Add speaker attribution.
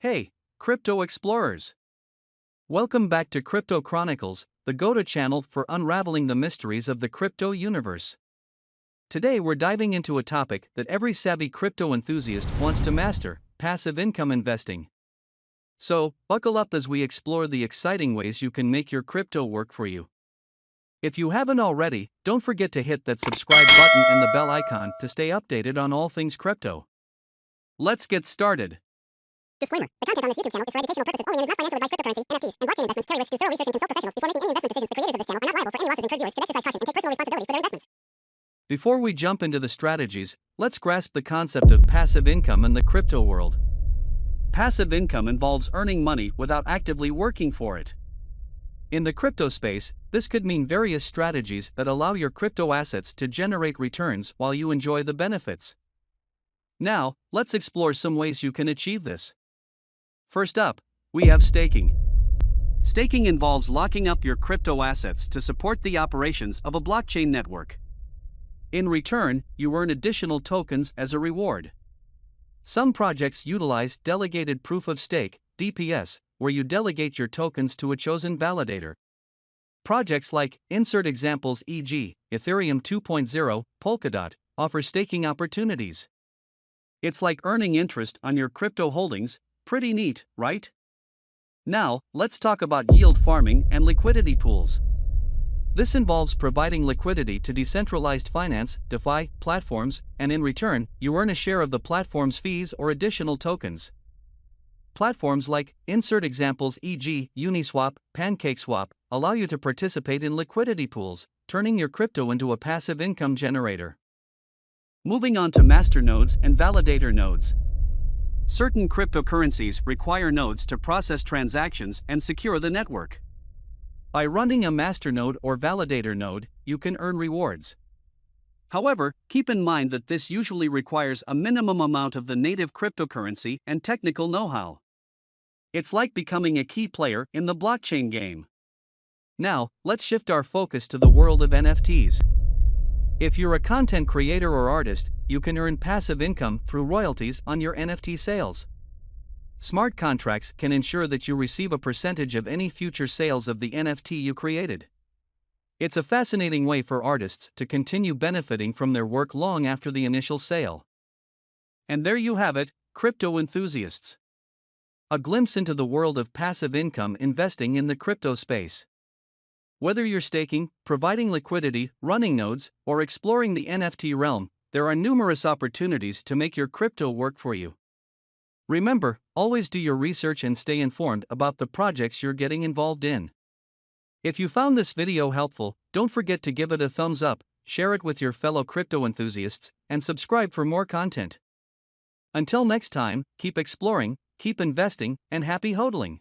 Speaker 1: Hey, crypto explorers! Welcome back to Crypto Chronicles, the go-to channel for unraveling the mysteries of the crypto universe. Today we're diving into a topic that every savvy crypto enthusiast wants to master: passive income investing. So, buckle up as we explore the exciting ways you can make your crypto work for you. If you haven't already, don't forget to hit that subscribe button and the bell icon to stay updated on all things crypto. Let's get started.
Speaker 2: Disclaimer. The content on this YouTube channel is for educational purposes only and is not financial advice. Cryptocurrency, NFTs, and blockchain investments carry risks through thorough research and consult professionals before making any investment decisions. The creators of this channel are not liable for any losses incurred. Viewers should exercise caution and take personal responsibility for their investments.
Speaker 1: Before we jump into the strategies, let's grasp the concept of passive income in the crypto world. Passive income involves earning money without actively working for it. In the crypto space, this could mean various strategies that allow your crypto assets to generate returns while you enjoy the benefits. Now, let's explore some ways you can achieve this. First up, we have staking. Staking involves locking up your crypto assets to support the operations of a blockchain network. In return, you earn additional tokens as a reward. Some projects utilize Delegated Proof of Stake, DPoS, where you delegate your tokens to a chosen validator. Projects like, insert examples e.g., Ethereum 2.0, Polkadot, offer staking opportunities. It's like earning interest on your crypto holdings. Pretty neat, right? Now, let's talk about yield farming and liquidity pools. This involves providing liquidity to decentralized finance, DeFi, platforms, and in return, you earn a share of the platform's fees or additional tokens. Platforms like, insert examples e.g., Uniswap, PancakeSwap, allow you to participate in liquidity pools, turning your crypto into a passive income generator. Moving on to Masternodes and Validator nodes. Certain cryptocurrencies require nodes to process transactions and secure the network. By running a Masternode or Validator node, you can earn rewards. However, keep in mind that this usually requires a minimum amount of the native cryptocurrency and technical know-how. It's like becoming a key player in the blockchain game. Now, let's shift our focus to the world of NFTs. If you're a content creator or artist, you can earn passive income through royalties on your NFT sales. Smart contracts can ensure that you receive a percentage of any future sales of the NFT you created. It's a fascinating way for artists to continue benefiting from their work long after the initial sale. And there you have it, crypto enthusiasts. A glimpse into the world of passive income investing in the crypto space. Whether you're staking, providing liquidity, running nodes, or exploring the NFT realm, there are numerous opportunities to make your crypto work for you. Remember, always do your research and stay informed about the projects you're getting involved in. If you found this video helpful, don't forget to give it a thumbs up, share it with your fellow crypto enthusiasts, and subscribe for more content. Until next time, keep exploring, keep investing, and happy hodling.